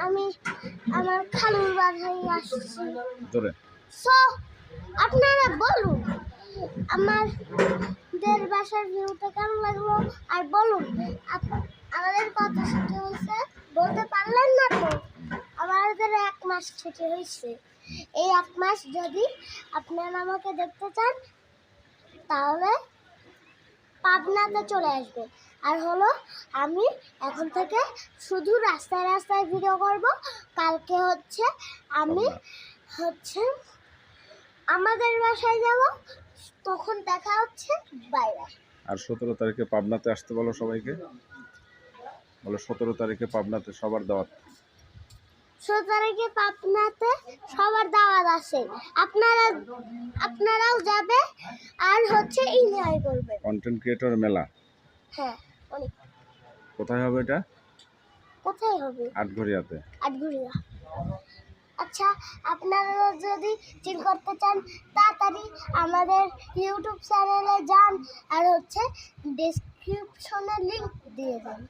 আমি আমার খালুর বাসায় আসছি। ধরে সো আপনারা বলুন আমাদের বাসার ভিউটা কেমন লাগলো, আর বলুন আমাদের কত ছুটি হয়েছে বলতে পারলেন না তো। আমাদের 1 মাস ছুটি হয়েছে। এই 1 মাস যদি আপনারা আমাকে দেখতে চান তাহলে পাবনাতে চলে আসবে। আর হলো আমি এখন থেকে শুধু রাস্তায় রাস্তায় ভিডিও করব। কালকে আমি আমাদের বাসায় যাব, তখন দেখা হচ্ছে। Bye bye. আর 17 তারিখে পাবনাতে আসতে বলো সবাইকে, বলো 17 তারিখে পাবনাতে সবার দাওয়াত। 16 তারিখে পাবনাতে সবার দাওয়াত আছে। আপনারাও যাবে আর এনজয় করবে। কন্টেন্ট ক্রিয়েটর মেলা। হ্যাঁ, অনেক। কোথায় হবে এটা? কোথায় হবে? আটঘরিয়াতে। আটঘরিয়া। আচ্ছা, আপনারা যদি চিল করতে চান তাড়াতাড়ি আমাদের ইউটিউব চ্যানেলে যান আর ডেসক্রিপশনে লিংক দিয়ে দেন।